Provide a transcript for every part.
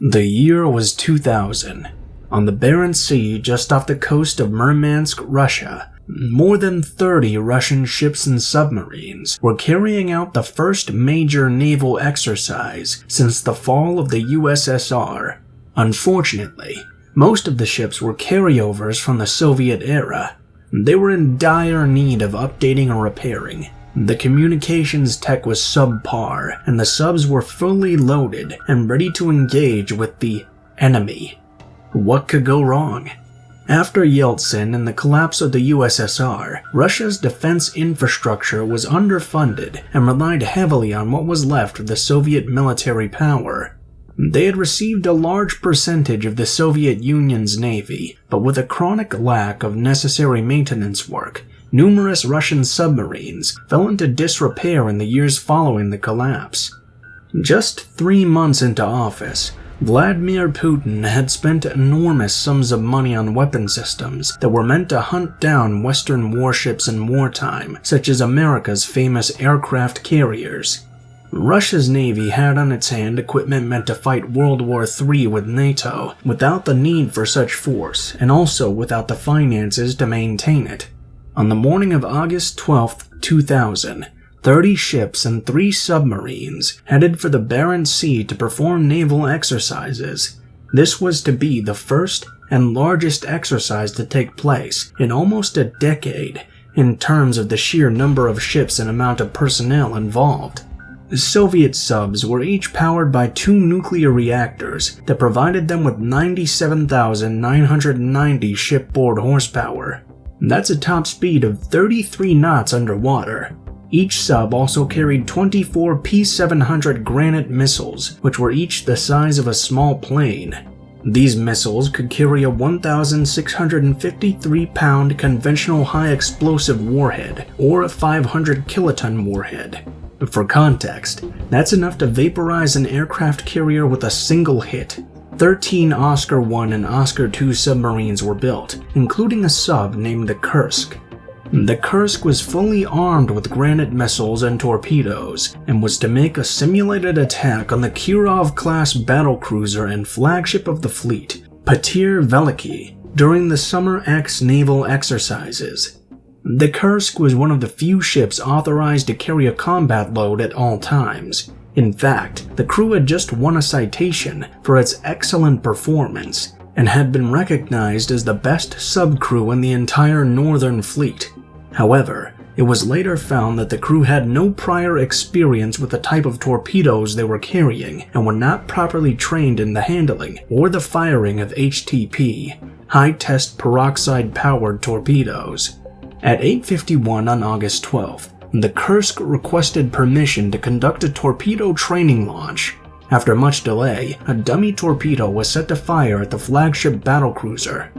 The year was 2000. On the Barents Sea, just off the coast of Murmansk, Russia, more than 30 Russian ships and submarines were carrying out the first major naval exercise since the fall of the USSR. Unfortunately, most of the ships were carryovers from the Soviet era. They were in dire need of updating or repairing. The communications tech was subpar, and the subs were fully loaded and ready to engage with the enemy. What could go wrong? After Yeltsin and the collapse of the USSR, Russia's defense infrastructure was underfunded and relied heavily on what was left of the Soviet military power. They had received a large percentage of the Soviet Union's navy, but with a chronic lack of necessary maintenance work, numerous Russian submarines fell into disrepair in the years following the collapse. Just 3 months into office, Vladimir Putin had spent enormous sums of money on weapon systems that were meant to hunt down Western warships in wartime, such as America's famous aircraft carriers. Russia's navy had on its hand equipment meant to fight World War III with NATO, without the need for such force, and also without the finances to maintain it. On the morning of August 12, 2000, 30 ships and 3 submarines headed for the Barents Sea to perform naval exercises. This was to be the first and largest exercise to take place in almost a decade in terms of the sheer number of ships and amount of personnel involved. The Soviet subs were each powered by 2 nuclear reactors that provided them with 97,990 shipboard horsepower. That's a top speed of 33 knots underwater. Each sub also carried 24 P-700 Granite missiles, which were each the size of a small plane. These missiles could carry a 1,653-pound conventional high-explosive warhead or a 500-kiloton warhead. For context, that's enough to vaporize an aircraft carrier with a single hit. 13 Oscar I and Oscar II submarines were built, including a sub named the Kursk. The Kursk was fully armed with Granite missiles and torpedoes, and was to make a simulated attack on the Kirov-class battlecruiser and flagship of the fleet, Patir Veliky, during the Summer X naval exercises. The Kursk was one of the few ships authorized to carry a combat load at all times. In fact, the crew had just won a citation for its excellent performance, and had been recognized as the best subcrew in the entire Northern Fleet. However, it was later found that the crew had no prior experience with the type of torpedoes they were carrying and were not properly trained in the handling or the firing of HTP, high-test peroxide-powered torpedoes. At 8:51 on August 12th, the Kursk requested permission to conduct a torpedo training launch. After much delay, a dummy torpedo was set to fire at the flagship battlecruiser.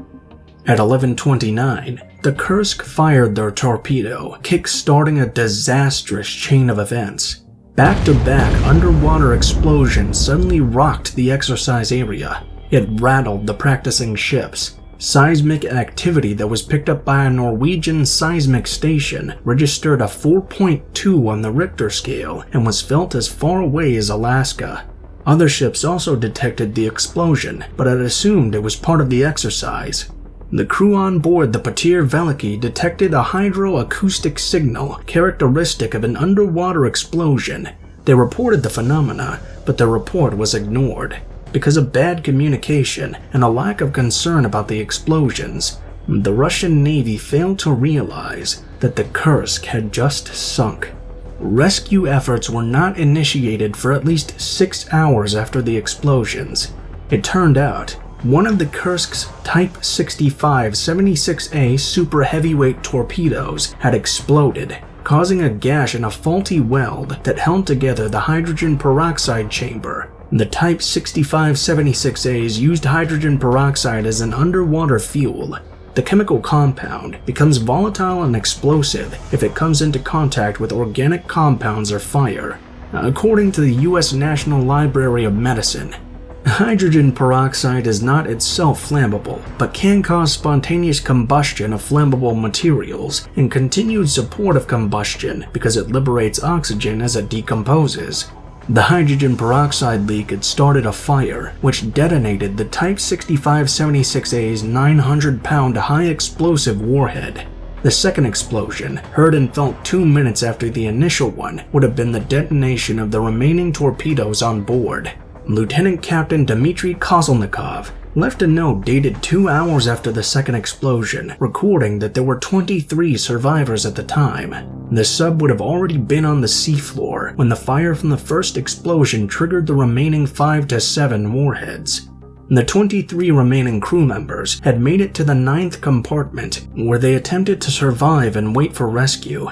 At 11:29, the Kursk fired their torpedo, kick-starting a disastrous chain of events. Back-to-back underwater explosions suddenly rocked the exercise area. It rattled the practicing ships. Seismic activity that was picked up by a Norwegian seismic station registered a 4.2 on the Richter scale and was felt as far away as Alaska. Other ships also detected the explosion, but had assumed it was part of the exercise. The crew on board the Patir Veliky detected a hydroacoustic signal characteristic of an underwater explosion. They reported the phenomena, but their report was ignored. Because of bad communication and a lack of concern about the explosions, the Russian Navy failed to realize that the Kursk had just sunk. Rescue efforts were not initiated for at least 6 hours after the explosions. It turned out, one of the Kursk's Type 65 76A super heavyweight torpedoes had exploded, causing a gash in a faulty weld that held together the hydrogen peroxide chamber. The Type 65 76As used hydrogen peroxide as an underwater fuel. The chemical compound becomes volatile and explosive if it comes into contact with organic compounds or fire. According to the U.S. National Library of Medicine, hydrogen peroxide is not itself flammable, but can cause spontaneous combustion of flammable materials and continued support of combustion because it liberates oxygen as it decomposes. The hydrogen peroxide leak had started a fire, which detonated the Type 6576A's 900-pound high-explosive warhead. The second explosion, heard and felt 2 minutes after the initial one, would have been the detonation of the remaining torpedoes on board. Lieutenant Captain Dmitry Kozelnikov left a note dated 2 hours after the second explosion, recording that there were 23 survivors at the time. The sub would have already been on the seafloor when the fire from the first explosion triggered the remaining 5 to 7 warheads. The 23 remaining crew members had made it to the 9th compartment, where they attempted to survive and wait for rescue.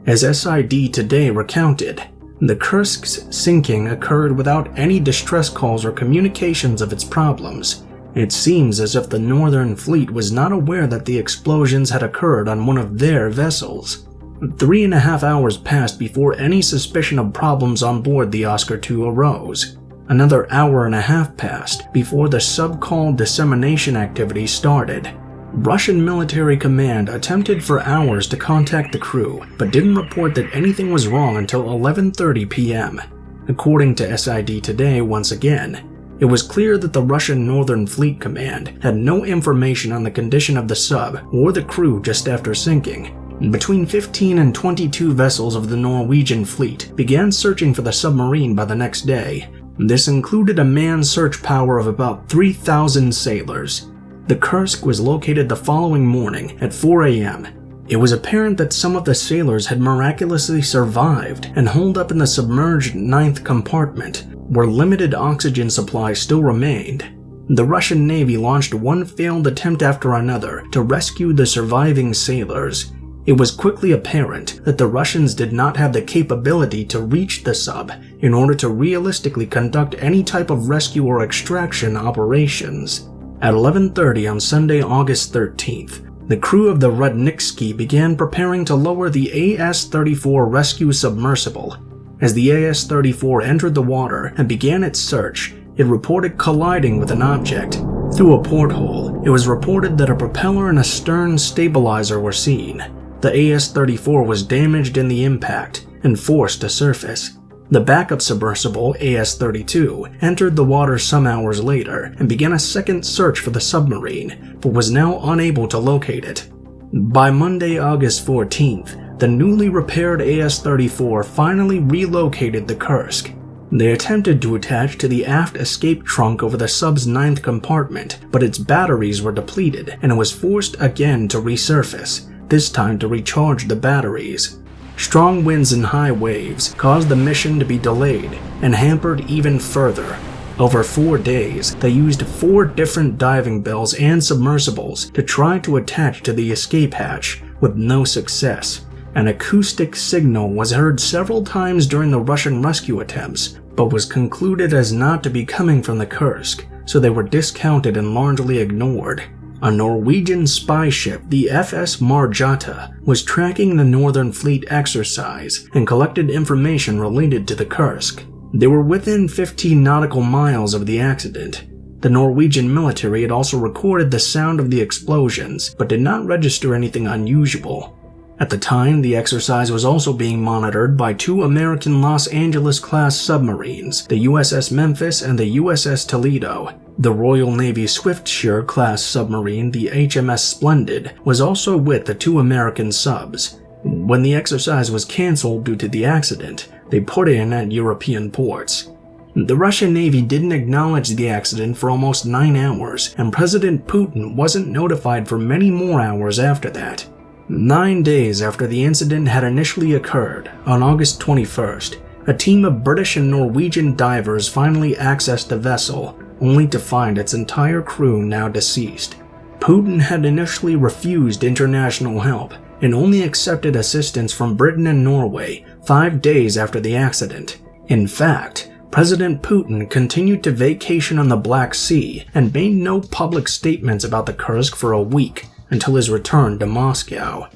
As SID Today recounted, the Kursk's sinking occurred without any distress calls or communications of its problems. It seems as if the Northern Fleet was not aware that the explosions had occurred on one of their vessels. 3.5 hours passed before any suspicion of problems on board the Oscar II arose. Another 1.5 hours passed before the sub-call dissemination activity started. Russian military command attempted for hours to contact the crew, but didn't report that anything was wrong until 11:30 p.m. According to SID Today, once again, it was clear that the Russian Northern Fleet Command had no information on the condition of the sub or the crew just after sinking. Between 15 and 22 vessels of the Norwegian fleet began searching for the submarine by the next day. This included a manned search power of about 3,000 sailors. The Kursk was located the following morning at 4 a.m. It was apparent that some of the sailors had miraculously survived and holed up in the submerged 9th compartment, where limited oxygen supply still remained. The Russian Navy launched one failed attempt after another to rescue the surviving sailors. It was quickly apparent that the Russians did not have the capability to reach the sub in order to realistically conduct any type of rescue or extraction operations. At 11:30 on Sunday, August 13th, the crew of the Rudnitsky began preparing to lower the AS-34 rescue submersible. As the AS-34 entered the water and began its search, it reported colliding with an object. Through a porthole, it was reported that a propeller and a stern stabilizer were seen. The AS-34 was damaged in the impact and forced to surface. The backup submersible, AS-32, entered the water some hours later and began a second search for the submarine, but was now unable to locate it. By Monday, August 14th, the newly repaired AS-34 finally relocated the Kursk. They attempted to attach to the aft escape trunk over the sub's 9th compartment, but its batteries were depleted and it was forced again to resurface, this time to recharge the batteries. Strong winds and high waves caused the mission to be delayed and hampered even further. Over 4 days, they used 4 different diving bells and submersibles to try to attach to the escape hatch, with no success. An acoustic signal was heard several times during the Russian rescue attempts, but was concluded as not to be coming from the Kursk, so they were discounted and largely ignored. A Norwegian spy ship, the FS Marjata, was tracking the Northern Fleet exercise and collected information related to the Kursk. They were within 15 nautical miles of the accident. The Norwegian military had also recorded the sound of the explosions, but did not register anything unusual. At the time, the exercise was also being monitored by 2 American Los Angeles-class submarines, the USS Memphis and the USS Toledo. The Royal Navy Swiftsure-class submarine, the HMS Splendid, was also with the 2 American subs. When the exercise was cancelled due to the accident, they put in at European ports. The Russian Navy didn't acknowledge the accident for almost 9 hours, and President Putin wasn't notified for many more hours after that. 9 days after the incident had initially occurred, on August 21st, a team of British and Norwegian divers finally accessed the vessel, only to find its entire crew now deceased. Putin had initially refused international help and only accepted assistance from Britain and Norway 5 days after the accident. In fact, President Putin continued to vacation on the Black Sea and made no public statements about the Kursk for a week until his return to Moscow.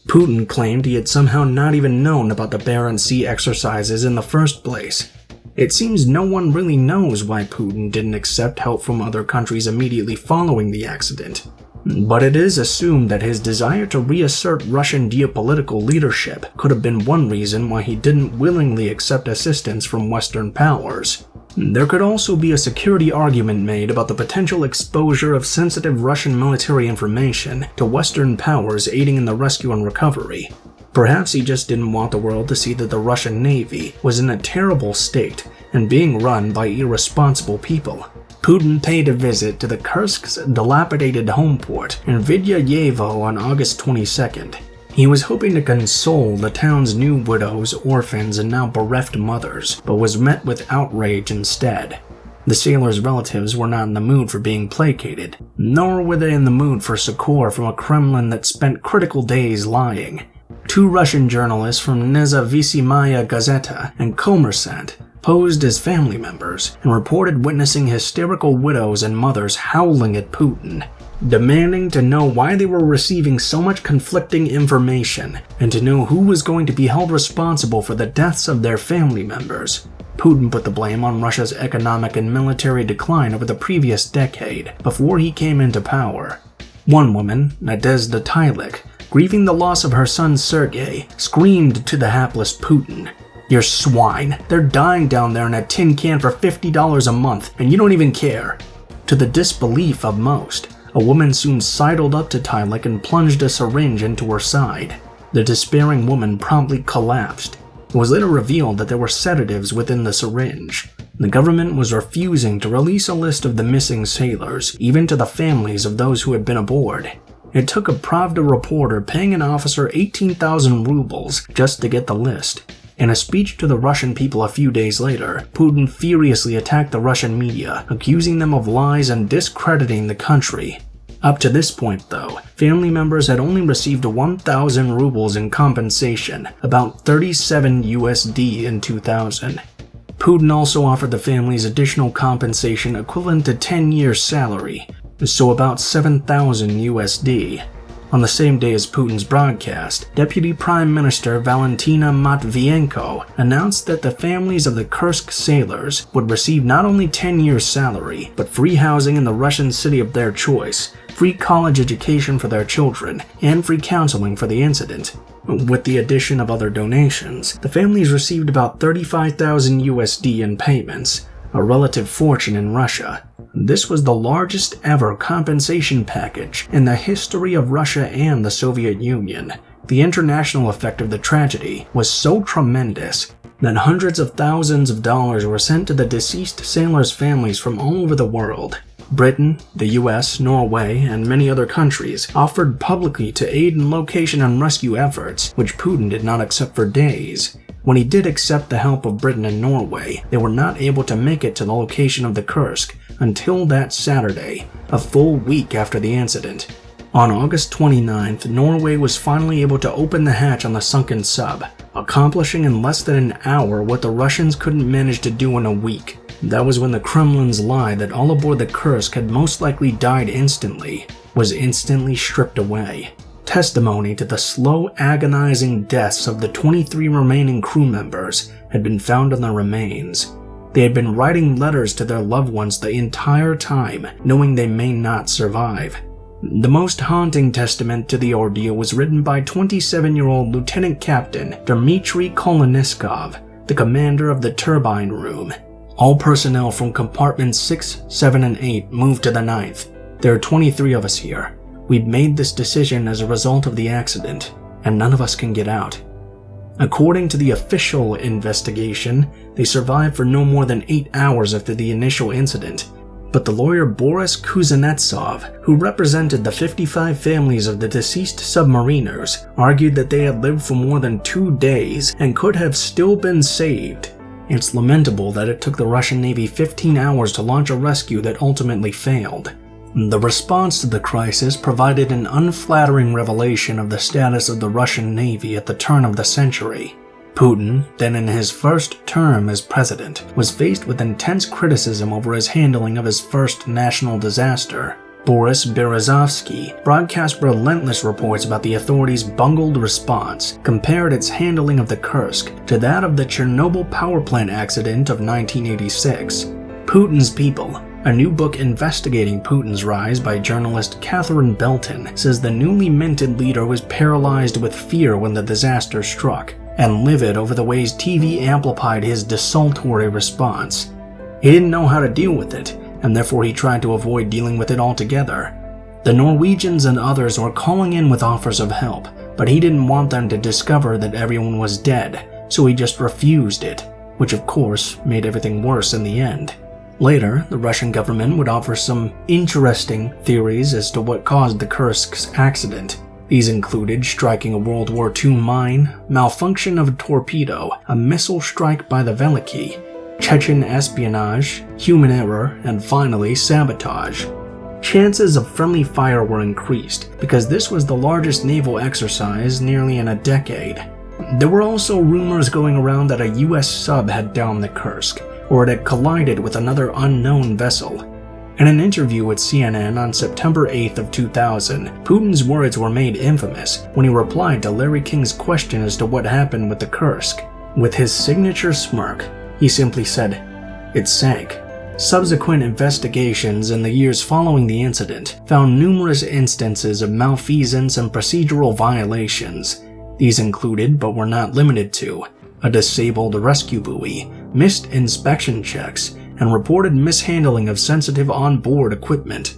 Putin claimed he had somehow not even known about the Barents Sea exercises in the first place. It seems no one really knows why Putin didn't accept help from other countries immediately following the accident. But it is assumed that his desire to reassert Russian geopolitical leadership could have been one reason why he didn't willingly accept assistance from Western powers. There could also be a security argument made about the potential exposure of sensitive Russian military information to Western powers aiding in the rescue and recovery. Perhaps he just didn't want the world to see that the Russian Navy was in a terrible state and being run by irresponsible people. Putin paid a visit to the Kursk's dilapidated home port in Vidyayevo on August 22nd. He was hoping to console the town's new widows, orphans, and now bereft mothers, but was met with outrage instead. The sailors' relatives were not in the mood for being placated, nor were they in the mood for succor from a Kremlin that spent critical days lying. 2 Russian journalists from Nezavisimaya Gazeta and Kommersant posed as family members and reported witnessing hysterical widows and mothers howling at Putin, demanding to know why they were receiving so much conflicting information and to know who was going to be held responsible for the deaths of their family members. Putin put the blame on Russia's economic and military decline over the previous decade before he came into power. One woman, Nadezhda Tylik, grieving the loss of her son Sergei, screamed to the hapless Putin, "You're swine, they're dying down there in a tin can for $50 a month and you don't even care." To the disbelief of most, a woman soon sidled up to Tylik and plunged a syringe into her side. The despairing woman promptly collapsed. It was later revealed that there were sedatives within the syringe. The government was refusing to release a list of the missing sailors, even to the families of those who had been aboard. It took a Pravda reporter paying an officer 18,000 rubles just to get the list. In a speech to the Russian people a few days later, Putin furiously attacked the Russian media, accusing them of lies and discrediting the country. Up to this point, though, family members had only received 1,000 rubles in compensation, about 37 USD in 2000. Putin also offered the families additional compensation equivalent to 10 years' salary, so about 7,000 USD. On the same day as Putin's broadcast, Deputy Prime Minister Valentina Matvienko announced that the families of the Kursk sailors would receive not only 10 years' salary, but free housing in the Russian city of their choice, free college education for their children, and free counseling for the incident. With the addition of other donations, the families received about 35,000 USD in payments, a relative fortune in Russia. This was the largest ever compensation package in the history of Russia and the Soviet Union. The international effect of the tragedy was so tremendous that hundreds of thousands of dollars were sent to the deceased sailors' families from all over the world. Britain, the US, Norway, and many other countries offered publicly to aid in location and rescue efforts, which Putin did not accept for days. When he did accept the help of Britain and Norway, they were not able to make it to the location of the Kursk until that Saturday, a full week after the incident. On August 29th, Norway was finally able to open the hatch on the sunken sub, accomplishing in less than an hour what the Russians couldn't manage to do in a week. That was when the Kremlin's lie that all aboard the Kursk had most likely died instantly was instantly stripped away. Testimony to the slow, agonizing deaths of the 23 remaining crew members had been found on the remains. They had been writing letters to their loved ones the entire time, knowing they may not survive. The most haunting testament to the ordeal was written by 27-year-old Lieutenant Captain Dmitry Koloniskov, the commander of the turbine room. All personnel from compartments 6, 7, and 8 moved to the 9th. There are 23 of us here. We've made this decision as a result of the accident, and none of us can get out. According to the official investigation, they survived for no more than 8 hours after the initial incident, but the lawyer Boris Kuznetsov, who represented the 55 families of the deceased submariners, argued that they had lived for more than 2 days and could have still been saved. It's lamentable that it took the Russian Navy 15 hours to launch a rescue that ultimately failed. The response to the crisis provided an unflattering revelation of the status of the Russian Navy at the turn of the century. Putin, then in his first term as president, was faced with intense criticism over his handling of his first national disaster. Boris Berezovsky broadcast relentless reports about the authorities' bungled response, compared its handling of the Kursk to that of the Chernobyl power plant accident of 1986. Putin's people, A new book investigating Putin's rise by journalist Catherine Belton says the newly minted leader was paralyzed with fear when the disaster struck, and livid over the ways TV amplified his desultory response. He didn't know how to deal with it, and therefore he tried to avoid dealing with it altogether. The Norwegians and others were calling in with offers of help, but he didn't want them to discover that everyone was dead, so he just refused it, which of course made everything worse in the end. Later, the Russian government would offer some interesting theories as to what caused the Kursk's accident. These included striking a World War II mine, malfunction of a torpedo, a missile strike by the Veliki, Chechen espionage, human error, and finally sabotage. Chances of friendly fire were increased because this was the largest naval exercise nearly in a decade. There were also rumors going around that a US sub had downed the Kursk, or it had collided with another unknown vessel. In an interview with CNN on September 8th of 2000, Putin's words were made infamous when he replied to Larry King's question as to what happened with the Kursk. With his signature smirk, he simply said, "It sank." Subsequent investigations in the years following the incident found numerous instances of malfeasance and procedural violations. These included, but were not limited to, a disabled rescue buoy, missed inspection checks, and reported mishandling of sensitive onboard equipment.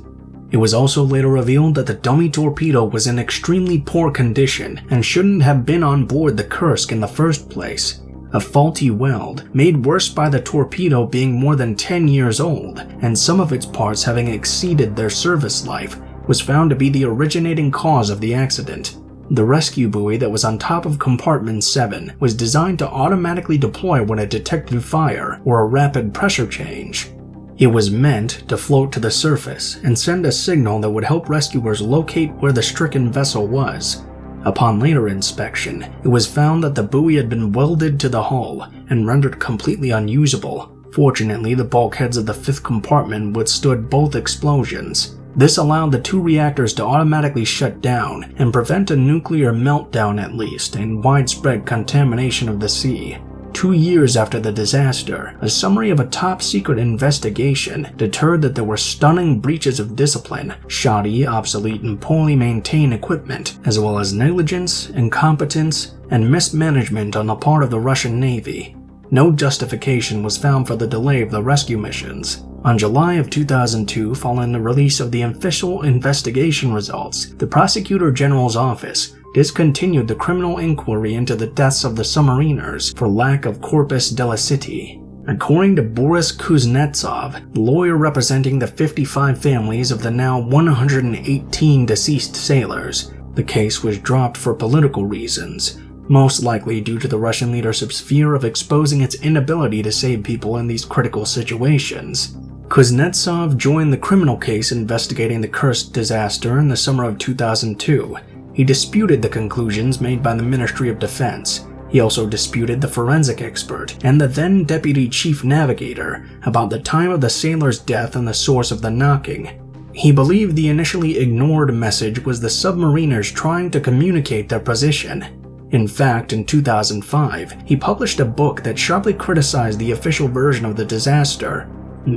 It was also later revealed that the dummy torpedo was in extremely poor condition and shouldn't have been on board the Kursk in the first place. A faulty weld, made worse by the torpedo being more than 10 years old, and some of its parts having exceeded their service life, was found to be the originating cause of the accident. The rescue buoy that was on top of compartment 7 was designed to automatically deploy when it detected fire or a rapid pressure change. It was meant to float to the surface and send a signal that would help rescuers locate where the stricken vessel was. Upon later inspection, it was found that the buoy had been welded to the hull and rendered completely unusable. Fortunately, the bulkheads of the fifth compartment withstood both explosions. This allowed the two reactors to automatically shut down and prevent a nuclear meltdown at least and widespread contamination of the sea. 2 years after the disaster, a summary of a top-secret investigation determined that there were stunning breaches of discipline, shoddy, obsolete, and poorly maintained equipment, as well as negligence, incompetence, and mismanagement on the part of the Russian Navy. No justification was found for the delay of the rescue missions. On July of 2002, following the release of the official investigation results, the Prosecutor General's office discontinued the criminal inquiry into the deaths of the submariners for lack of corpus delicti. According to Boris Kuznetsov, the lawyer representing the 55 families of the now 118 deceased sailors, the case was dropped for political reasons, most likely due to the Russian leadership's fear of exposing its inability to save people in these critical situations. Kuznetsov joined the criminal case investigating the Kursk disaster in the summer of 2002. He disputed the conclusions made by the Ministry of Defense. He also disputed the forensic expert and the then Deputy Chief Navigator about the time of the sailor's death and the source of the knocking. He believed the initially ignored message was the submariners trying to communicate their position. In fact, in 2005, he published a book that sharply criticized the official version of the disaster.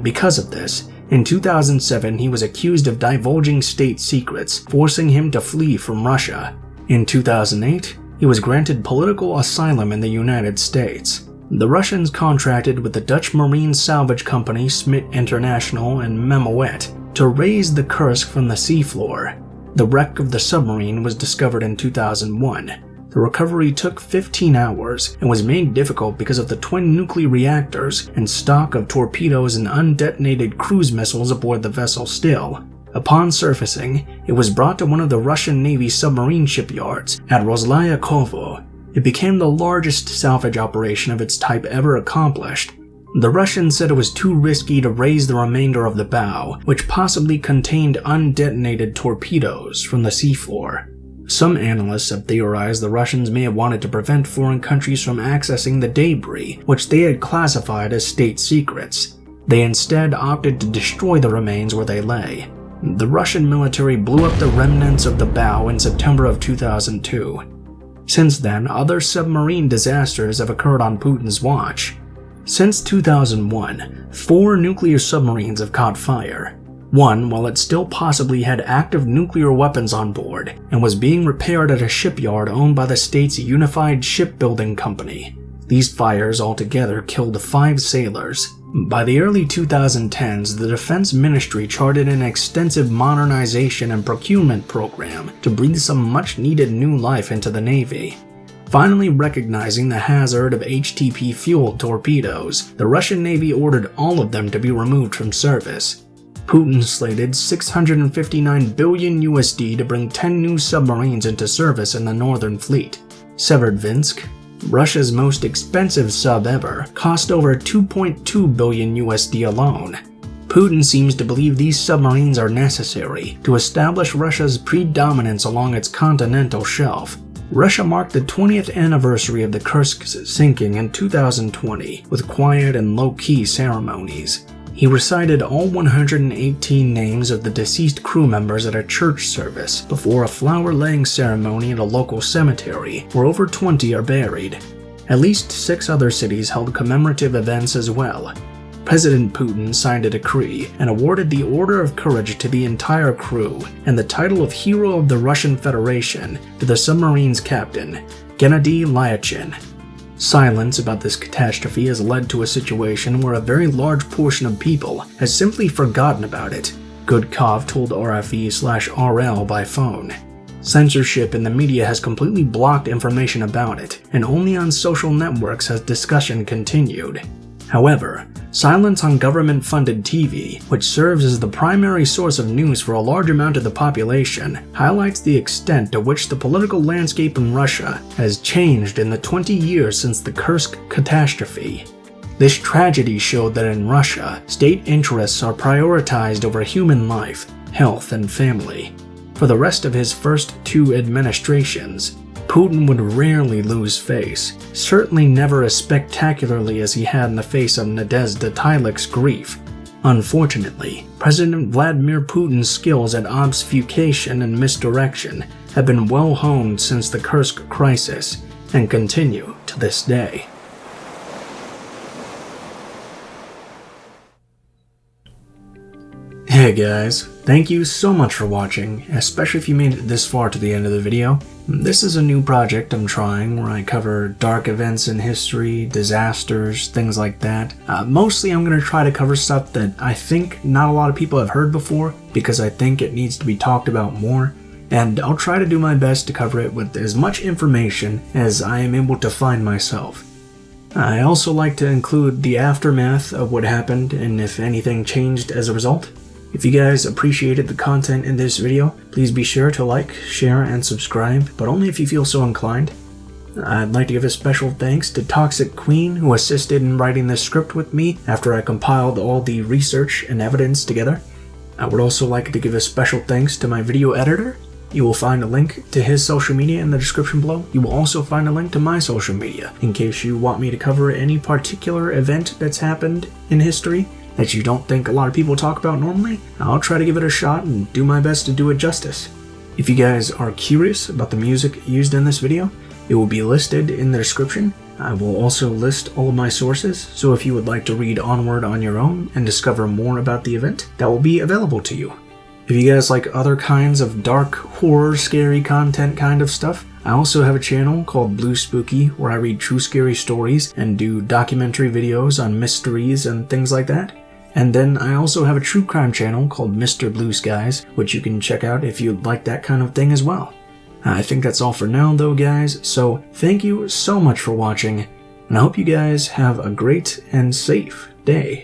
Because of this, in 2007 he was accused of divulging state secrets, forcing him to flee from Russia. In 2008, he was granted political asylum in the United States. The Russians contracted with the Dutch marine salvage company Smit International and Memoet to raise the Kursk from the seafloor. The wreck of the submarine was discovered in 2001. The recovery took 15 hours and was made difficult because of the twin nuclear reactors and stock of torpedoes and undetonated cruise missiles aboard the vessel still. Upon surfacing, it was brought to one of the Russian Navy submarine shipyards at Roslyakovo. It became the largest salvage operation of its type ever accomplished. The Russians said it was too risky to raise the remainder of the bow, which possibly contained undetonated torpedoes, from the seafloor. Some analysts have theorized the Russians may have wanted to prevent foreign countries from accessing the debris, which they had classified as state secrets. They instead opted to destroy the remains where they lay. The Russian military blew up the remnants of the bow in September of 2002. Since then, other submarine disasters have occurred on Putin's watch. Since 2001, 4 nuclear submarines have caught fire. One while it still possibly had active nuclear weapons on board and was being repaired at a shipyard owned by the state's Unified Shipbuilding Company. These fires altogether killed 5 sailors. By the early 2010s, the Defense Ministry charted an extensive modernization and procurement program to breathe some much-needed new life into the Navy. Finally recognizing the hazard of HTP-fueled torpedoes, the Russian Navy ordered all of them to be removed from service. Putin slated $659 billion to bring 10 new submarines into service in the Northern Fleet. Severodvinsk, Russia's most expensive sub ever, cost over $2.2 billion alone. Putin seems to believe these submarines are necessary to establish Russia's predominance along its continental shelf. Russia marked the 20th anniversary of the Kursk's sinking in 2020 with quiet and low-key ceremonies. He recited all 118 names of the deceased crew members at a church service before a flower-laying ceremony at a local cemetery where over 20 are buried. At least 6 other cities held commemorative events as well. President Putin signed a decree and awarded the Order of Courage to the entire crew and the title of Hero of the Russian Federation to the submarine's captain, Gennady Lyachin. Silence about this catastrophe has led to a situation where a very large portion of people has simply forgotten about it, Gudkov told RFE/RL by phone. Censorship in the media has completely blocked information about it, and only on social networks has discussion continued. However, silence on government-funded TV, which serves as the primary source of news for a large amount of the population, highlights the extent to which the political landscape in Russia has changed in the 20 years since the Kursk catastrophe. This tragedy showed that in Russia, state interests are prioritized over human life, health, and family. For the rest of his first 2 administrations, Putin would rarely lose face, certainly never as spectacularly as he had in the face of Nadezhda Tylik's grief. Unfortunately, President Vladimir Putin's skills at obfuscation and misdirection have been well honed since the Kursk crisis, and continue to this day. Hey guys, thank you so much for watching, especially if you made it this far to the end of the video. This is a new project I'm trying where I cover dark events in history, disasters, things like that. Mostly I'm going to try to cover stuff that I think not a lot of people have heard before because I think it needs to be talked about more, and I'll try to do my best to cover it with as much information as I am able to find myself. I also like to include the aftermath of what happened and if anything changed as a result. If you guys appreciated the content in this video, please be sure to like, share, and subscribe, but only if you feel so inclined. I'd like to give a special thanks to Toxic Queen, who assisted in writing this script with me after I compiled all the research and evidence together. I would also like to give a special thanks to my video editor. You will find a link to his social media in the description below. You will also find a link to my social media, in case you want me to cover any particular event that's happened in history that you don't think a lot of people talk about normally. I'll try to give it a shot and do my best to do it justice. If you guys are curious about the music used in this video, it will be listed in the description. I will also list all of my sources, so if you would like to read onward on your own and discover more about the event, that will be available to you. If you guys like other kinds of dark, horror, scary content kind of stuff, I also have a channel called Blue Spooky where I read true scary stories and do documentary videos on mysteries and things like that. And then I also have a true crime channel called Mr. Blue Skies, which you can check out if you'd like that kind of thing as well. I think that's all for now though, guys, so thank you so much for watching, and I hope you guys have a great and safe day.